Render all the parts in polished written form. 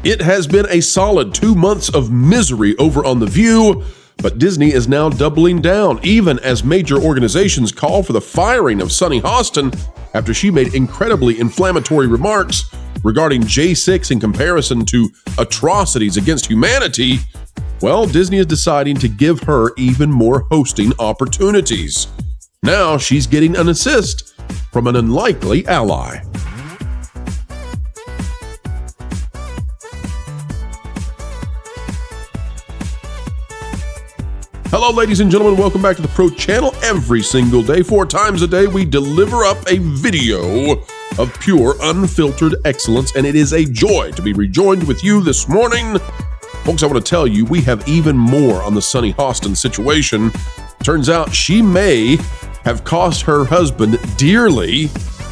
It has been a solid 2 months of misery over on The View, but Disney is now doubling down, even as major organizations call for the firing of Sunny Hostin after she made incredibly inflammatory remarks regarding J6 in comparison to atrocities against humanity. Well, Disney is deciding to give her even more hosting opportunities. Now she's getting an assist from an unlikely ally. Hello, ladies and gentlemen. Welcome back to the Pro Channel. Every single day, 4 times a day, we deliver up a video of pure, unfiltered excellence, and it is a joy to be rejoined with you this morning. Folks, I want to tell you, we have even more on the Sunny Hostin situation. Turns out she may have cost her husband dearly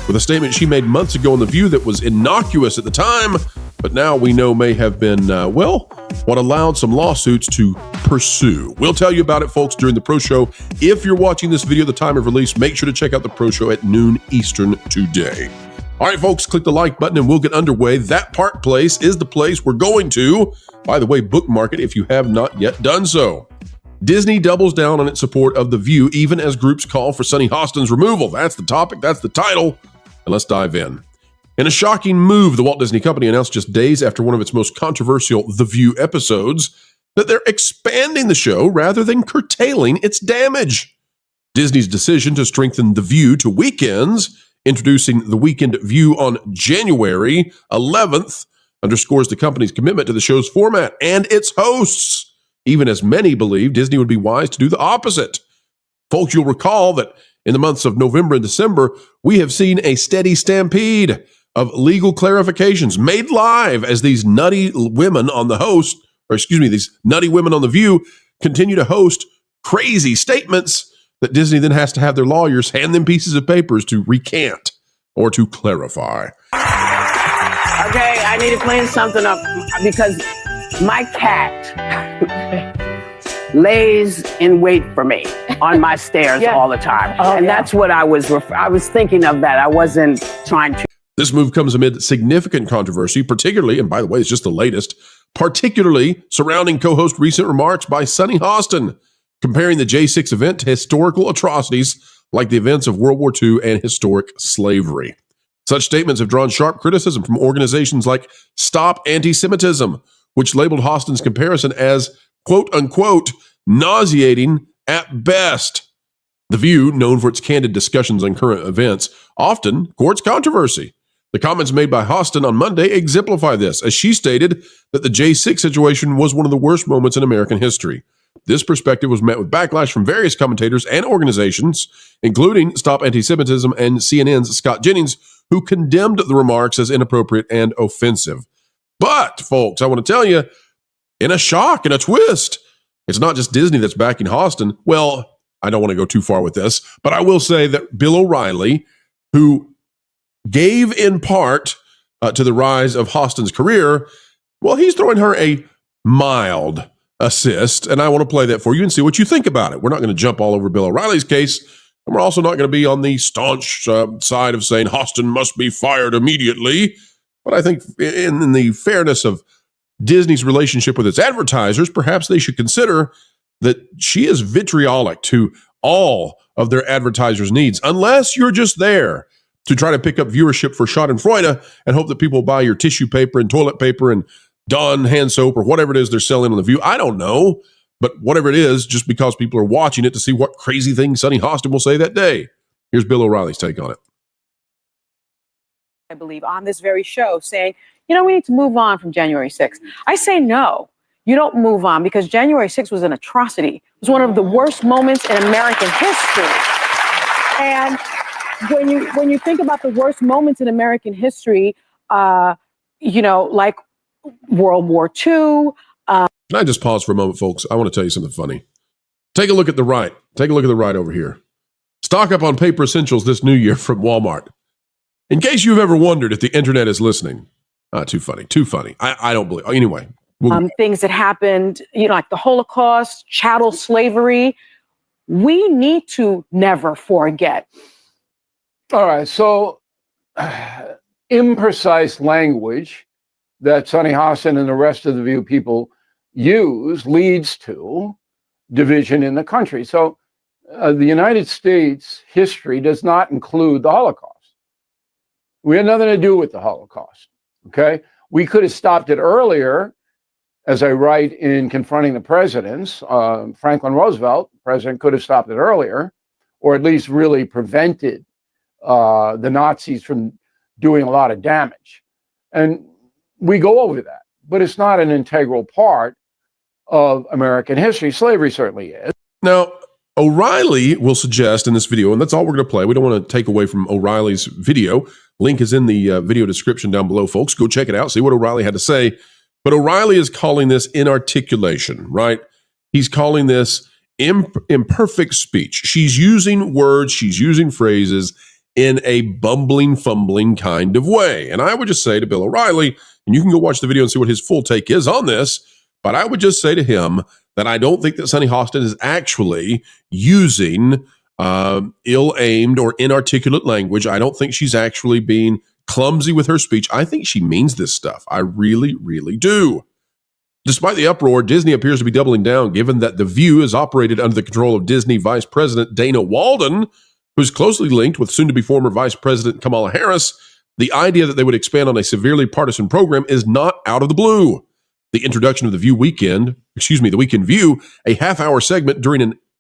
with a statement she made months ago on The View that was innocuous at the time, but now we know may have been, what allowed some lawsuits to pursue. We'll tell you about it, folks, during the Pro Show. If you're watching this video at the time of release, make sure to check out the Pro Show at noon Eastern today. All right, folks, click the like button and we'll get underway. That Park Place is the place we're going to. By the way, bookmark it if you have not yet done so. Disney doubles down on its support of The View, even as groups call for Sunny Hostin's removal. That's the topic, that's the title, and let's dive in. In a shocking move, the Walt Disney Company announced just days after one of its most controversial The View episodes that they're expanding the show rather than curtailing its damage. Disney's decision to strengthen The View to weekends, introducing the Weekend View on January 11th, underscores the company's commitment to the show's format and its hosts, even as many believe Disney would be wise to do the opposite. Folks, you'll recall that in the months of November and December, we have seen a steady stampede of legal clarifications made live as these nutty women on these nutty women on The View continue to host crazy statements that Disney then has to have their lawyers hand them pieces of papers to recant or to clarify. Okay, I need to clean something up because my cat lays in wait for me on my stairs all the time. And that's what I was thinking of that. I wasn't trying to. This move comes amid significant controversy, particularly, and by the way, it's just the latest, particularly surrounding co-host recent remarks by Sunny Hostin, comparing the J6 event to historical atrocities like the events of World War II and historic slavery. Such statements have drawn sharp criticism from organizations like Stop Anti-Semitism, which labeled Hostin's comparison as, quote-unquote, nauseating at best. The View, known for its candid discussions on current events, often courts controversy. The comments made by Hostin on Monday exemplify this, as she stated that the J6 situation was one of the worst moments in American history. This perspective was met with backlash from various commentators and organizations, including Stop Anti-Semitism and CNN's Scott Jennings, who condemned the remarks as inappropriate and offensive. But, folks, I want to tell you, in a shock and a twist, it's not just Disney that's backing Hostin. Well, I don't want to go too far with this, but I will say that Bill O'Reilly, who gave in part to the rise of Hostin's career, well, he's throwing her a mild assist, and I want to play that for you and see what you think about it. We're not going to jump all over Bill O'Reilly's case, and we're also not going to be on the staunch side of saying Hostin must be fired immediately. But I think in the fairness of Disney's relationship with its advertisers, perhaps they should consider that she is vitriolic to all of their advertisers' needs, unless you're just there to try to pick up viewership for Schadenfreude and hope that people buy your tissue paper and toilet paper and Dawn hand soap or whatever it is they're selling on The View. I don't know, but whatever it is, just because people are watching it to see what crazy thing Sunny Hostin will say that day. Here's Bill O'Reilly's take on it. I believe on this very show saying, we need to move on from January 6th. I say no. You don't move on because January 6th was an atrocity. It was one of the worst moments in American history. And when you think about the worst moments in American history, like World War II. Can I just pause for a moment, folks? I want to tell you something funny. Take a look at the right. Take a look at the right over here. Stock up on paper essentials this new year from Walmart. In case you've ever wondered if the internet is listening. Too funny. I don't believe. Anyway. Things that happened, like the Holocaust, chattel slavery. We need to never forget. All right. So imprecise language that Sonny Hostin and the rest of the View people use leads to division in the country. So the United States history does not include the Holocaust. We had nothing to do with the Holocaust, okay? We could have stopped it earlier, as I write in Confronting the Presidents. Franklin Roosevelt, president, could have stopped it earlier, or at least really prevented the Nazis from doing a lot of damage. And we go over that, but it's not an integral part of American history. Slavery certainly is. Now, O'Reilly will suggest in this video, and that's all we're going to play. We don't want to take away from O'Reilly's video. Link is in the video description down below, folks. Go check it out. See what O'Reilly had to say. But O'Reilly is calling this inarticulation, right? He's calling this imperfect speech. She's using words, she's using phrases in a bumbling, fumbling kind of way. And I would just say to Bill O'Reilly, and you can go watch the video and see what his full take is on this, but I would just say to him that I don't think that Sunny Hostin is actually using ill-aimed or inarticulate language. I don't think she's actually being clumsy with her speech. I think she means this stuff. I really, really do. Despite the uproar, Disney appears to be doubling down, given that The View is operated under the control of Disney Vice President Dana Walden, who's closely linked with soon-to-be former Vice President Kamala Harris. The idea that they would expand on a severely partisan program is not out of the blue. The introduction of the Weekend View, a half-hour segment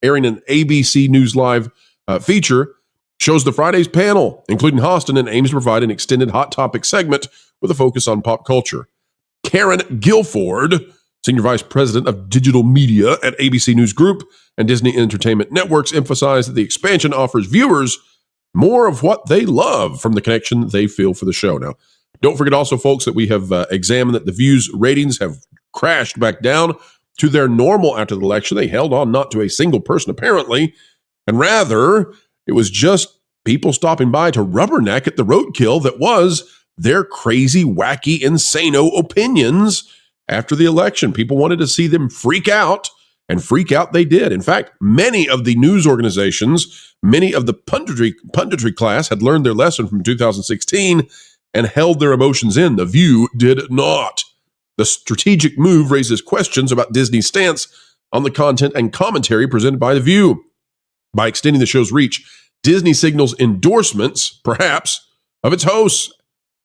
airing an ABC News Live feature, shows the Friday's panel, including Hostin, and aims to provide an extended hot topic segment with a focus on pop culture. Karen Guilford, Senior Vice President of Digital Media at ABC News Group and Disney Entertainment Networks, emphasized that the expansion offers viewers more of what they love from the connection they feel for the show. Now, don't forget also, folks, that we have examined that The View's ratings have crashed back down to their normal after the election. They held on not to a single person, apparently, and rather it was just people stopping by to rubberneck at the roadkill that was their crazy, wacky, insano opinions after the election. People wanted to see them freak out, and freak out they did. In fact, many of the news organizations, many of the punditry class had learned their lesson from 2016 and held their emotions in. The View did not. The strategic move raises questions about Disney's stance on the content and commentary presented by The View. By extending the show's reach, Disney signals endorsements, perhaps, of its hosts,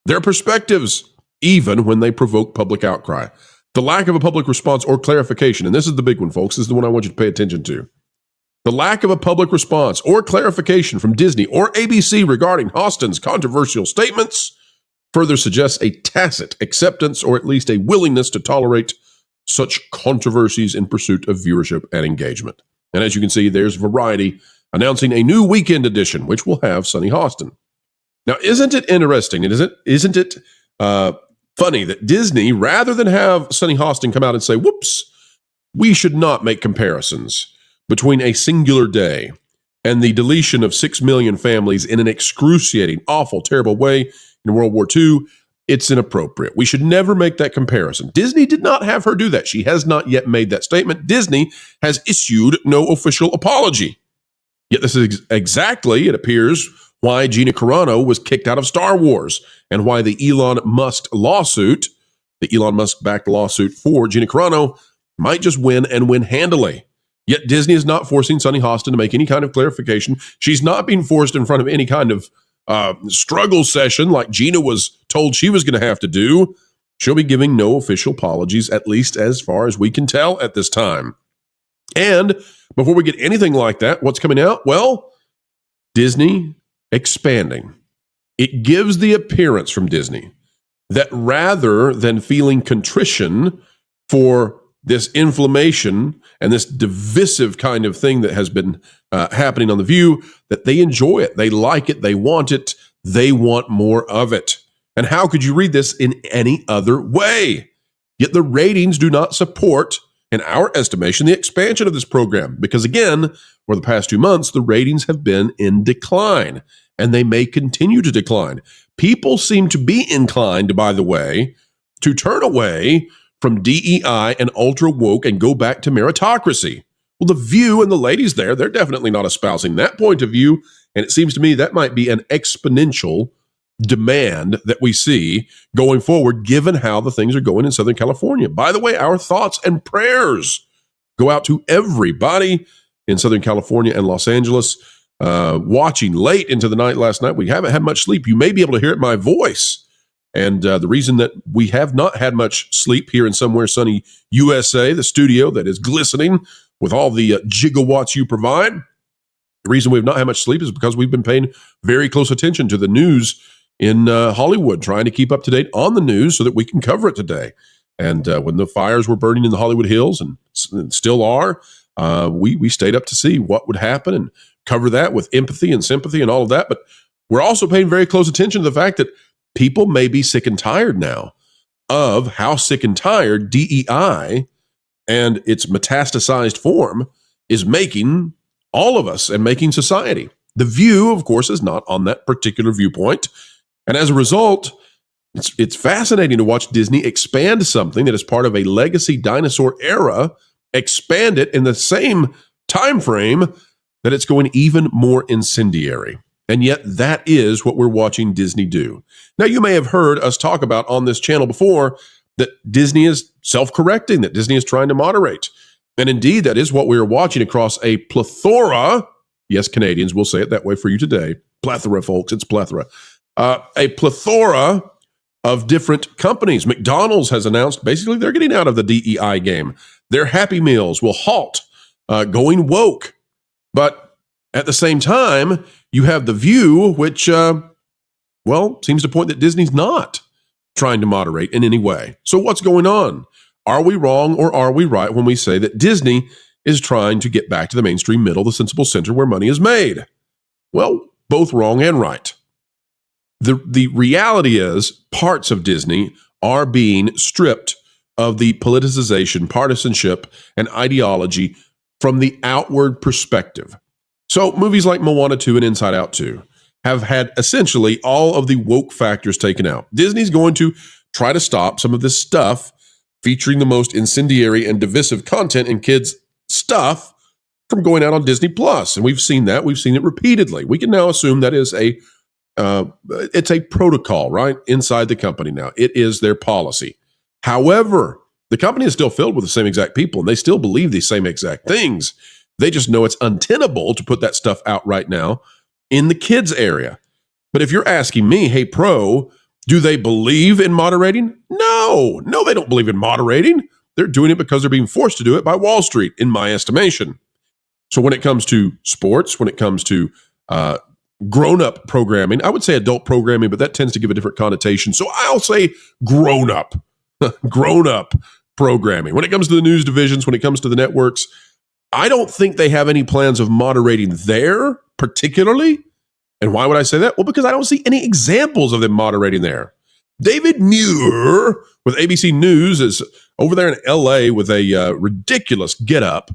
their perspectives, even when they provoke public outcry. The lack of a public response or clarification, and this is the big one, folks, this is the one I want you to pay attention to. The lack of a public response or clarification from Disney or ABC regarding Hostin's controversial statements further suggests a tacit acceptance or at least a willingness to tolerate such controversies in pursuit of viewership and engagement. And as you can see, there's Variety announcing a new weekend edition, which will have Sunny Hostin. Now, isn't it interesting? Isn't it funny that Disney, rather than have Sunny Hostin come out and say, whoops, we should not make comparisons between a singular day and the deletion of 6 million families in an excruciating, awful, terrible way in World War II, it's inappropriate. We should never make that comparison. Disney did not have her do that. She has not yet made that statement. Disney has issued no official apology. Yet this is exactly, it appears, why Gina Carano was kicked out of Star Wars and why the Elon Musk backed lawsuit for Gina Carano might just win and win handily. Yet Disney is not forcing Sunny Hostin to make any kind of clarification. She's not being forced in front of any kind of struggle session like Gina was told she was going to have to do. She'll be giving no official apologies, at least as far as we can tell at this time. And before we get anything like that, what's coming out? Well, Disney expanding. It gives the appearance from Disney that rather than feeling contrition for this inflammation and this divisive kind of thing that has been happening on The View, that they enjoy it, they like it, they want it, they want more of it. And how could you read this in any other way? Yet the ratings do not support, in our estimation, the expansion of this program. Because again, for the past 2 months, the ratings have been in decline, and they may continue to decline. People seem to be inclined, by the way, to turn away from DEI and ultra woke and go back to meritocracy. Well, The View and the ladies there, they're definitely not espousing that point of view. And it seems to me that might be an exponential demand that we see going forward, given how the things are going in Southern California. By the way, our thoughts and prayers go out to everybody in Southern California and Los Angeles watching late into the night last night. We haven't had much sleep. You may be able to hear it in my voice. And the reason that we have not had much sleep here in somewhere sunny USA, the studio that is glistening with all the gigawatts you provide, the reason we've not had much sleep is because we've been paying very close attention to the news in Hollywood, trying to keep up to date on the news so that we can cover it today. And when the fires were burning in the Hollywood Hills and still are, we stayed up to see what would happen and cover that with empathy and sympathy and all of that. But we're also paying very close attention to the fact that people may be sick and tired now of how sick and tired DEI and its metastasized form is making all of us and making society. The View, of course, is not on that particular viewpoint. And as a result, it's fascinating to watch Disney expand something that is part of a legacy dinosaur era, expand it in the same time frame that it's going even more incendiary. And yet that is what we're watching Disney do. Now, you may have heard us talk about on this channel before that Disney is self-correcting, that Disney is trying to moderate. And indeed, that is what we are watching across a plethora. Yes, Canadians will say it that way for you today. Plethora, folks, it's plethora. A plethora of different companies. McDonald's has announced basically they're getting out of the DEI game. Their Happy Meals will halt, going woke. But at the same time, you have The View, which, seems to point that Disney's not trying to moderate in any way. So what's going on? Are we wrong or are we right when we say that Disney is trying to get back to the mainstream middle, the sensible center where money is made? Well, both wrong and right. The reality is parts of Disney are being stripped of the politicization, partisanship, and ideology from the outward perspective. So movies like Moana 2 and Inside Out 2 have had essentially all of the woke factors taken out. Disney's going to try to stop some of this stuff featuring the most incendiary and divisive content in kids' stuff from going out on Disney Plus. And we've seen that. We've seen it repeatedly. We can now assume that is it's a protocol, right? Inside the company now. It is their policy. However, the company is still filled with the same exact people, and they still believe these same exact things. They just know it's untenable to put that stuff out right now in the kids area. But if you're asking me, hey, Pro, do they believe in moderating? No, they don't believe in moderating. They're doing it because they're being forced to do it by Wall Street, in my estimation. So when it comes to sports, when it comes to grown-up programming, I would say adult programming, but that tends to give a different connotation. So I'll say grown-up programming. When it comes to the news divisions, when it comes to the networks, I don't think they have any plans of moderating there particularly. And why would I say that? Well, because I don't see any examples of them moderating there. David Muir with ABC News is over there in LA with a ridiculous getup,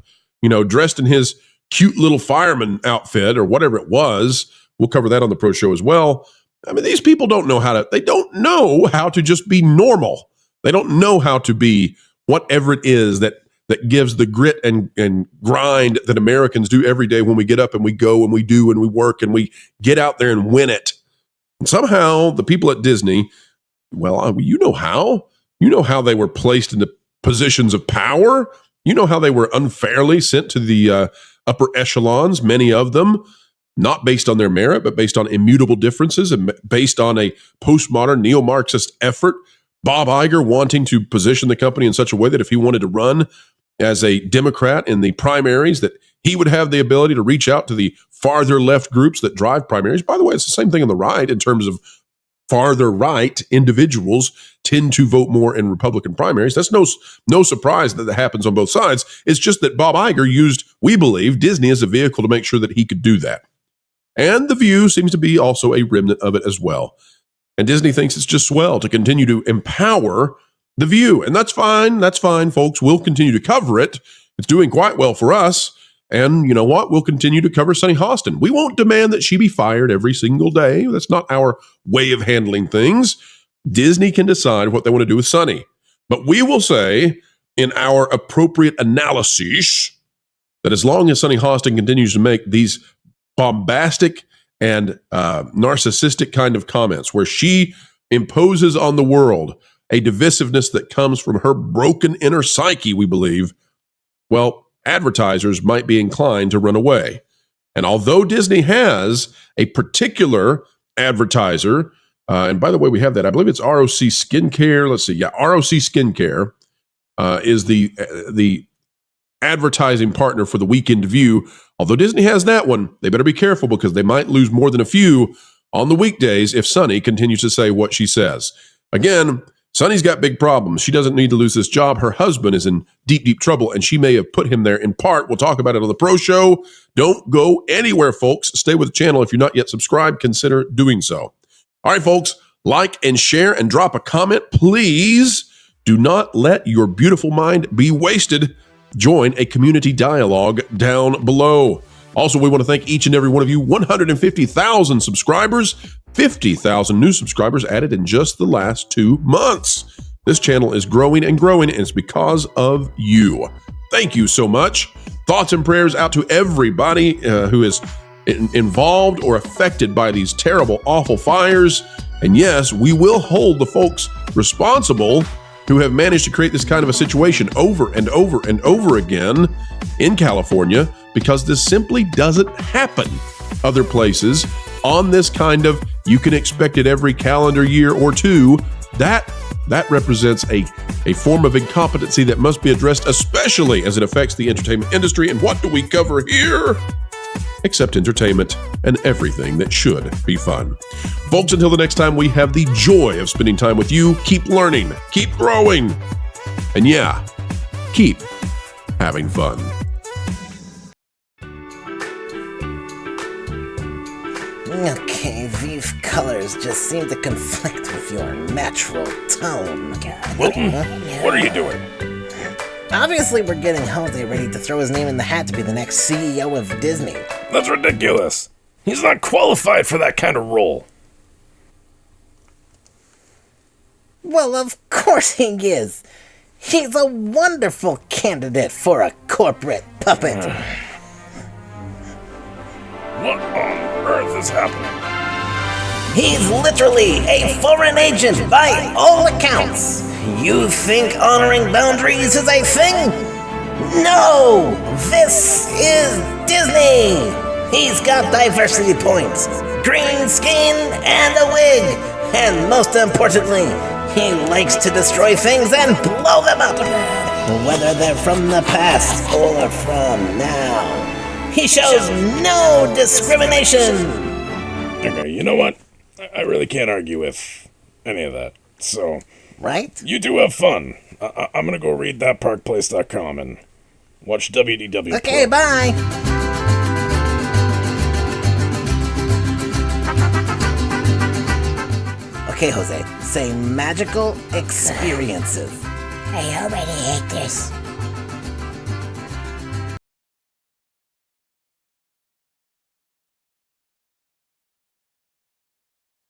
dressed in his cute little fireman outfit or whatever it was. We'll cover that on the Pro Show as well. I mean, these people don't know how to just be normal. They don't know how to be whatever it is that gives the grit and grind that Americans do every day when we get up and we go and we do and we work and we get out there and win it. And somehow the people at Disney, you know how they were placed into positions of power. You know how they were unfairly sent to the upper echelons, many of them, not based on their merit, but based on immutable differences and based on a postmodern neo-Marxist effort. Bob Iger wanting to position the company in such a way that if he wanted to run as a Democrat in the primaries, that he would have the ability to reach out to the farther left groups that drive primaries. By the way, it's the same thing on the right in terms of farther right individuals tend to vote more in Republican primaries. That's no surprise that happens on both sides. It's just that Bob Iger used, we believe, Disney as a vehicle to make sure that he could do that. And The View seems to be also a remnant of it as well. And Disney thinks it's just swell to continue to empower The View. And that's fine. That's fine, folks. We'll continue to cover it. It's doing quite well for us. And you know what? We'll continue to cover Sunny Hostin. We won't demand that she be fired every single day. That's not our way of handling things. Disney can decide what they want to do with Sunny. But we will say, in our appropriate analysis, that as long as Sunny Hostin continues to make these bombastic and narcissistic kind of comments where she imposes on the world a divisiveness that comes from her broken inner psyche, we believe, well, advertisers might be inclined to run away. And although Disney has a particular advertiser, and by the way, we have that, I believe it's ROC Skincare. Let's see. Yeah, ROC Skincare is the advertising partner for the Weekend View. Although Disney has that one, they better be careful because they might lose more than a few on the weekdays if Sunny continues to say what she says. Again, Sunny's got big problems. She doesn't need to lose this job. Her husband is in deep, deep trouble, and she may have put him there in part. We'll talk about it on the Pro Show. Don't go anywhere, folks. Stay with the channel. If you're not yet subscribed, consider doing so. All right, folks, like and share and drop a comment. Please do not let your beautiful mind be wasted. Join a community dialogue down below. Also, we want to thank each and every one of you. 150,000 subscribers, 50,000 new subscribers added in just the last 2 months. This channel is growing and growing, and it's because of you. Thank you so much. Thoughts and prayers out to everybody who is involved or affected by these terrible, awful fires. And yes, we will hold the folks responsible who have managed to create this kind of a situation over and over and over again in California, because this simply doesn't happen other places on this kind of, you can expect it every calendar year or two. That represents a form of incompetency that must be addressed, especially as it affects the entertainment industry. And what do we cover here? Except entertainment and everything that should be fun. Folks, until the next time, we have the joy of spending time with you. Keep learning, keep growing, and yeah, keep having fun. Okay, these colors just seem to conflict with your natural tone. Wilton, what are you doing? Obviously, we're getting Jose ready to throw his name in the hat to be the next CEO of Disney. That's ridiculous. He's not qualified for that kind of role. Well, of course he is. He's a wonderful candidate for a corporate puppet. What on earth is happening? He's literally a foreign agent by all accounts. You think honoring boundaries is a thing? No! This is Disney! He's got diversity points, green skin, and a wig. And most importantly, he likes to destroy things and blow them up, whether they're from the past or from now. He shows no discrimination. Okay, you know what? I really can't argue with any of that. So, right? You two have fun. I'm gonna go read thatparkplace.com and watch WDW Pro. Okay, bye. Okay, Jose, say magical experiences. I already hate this.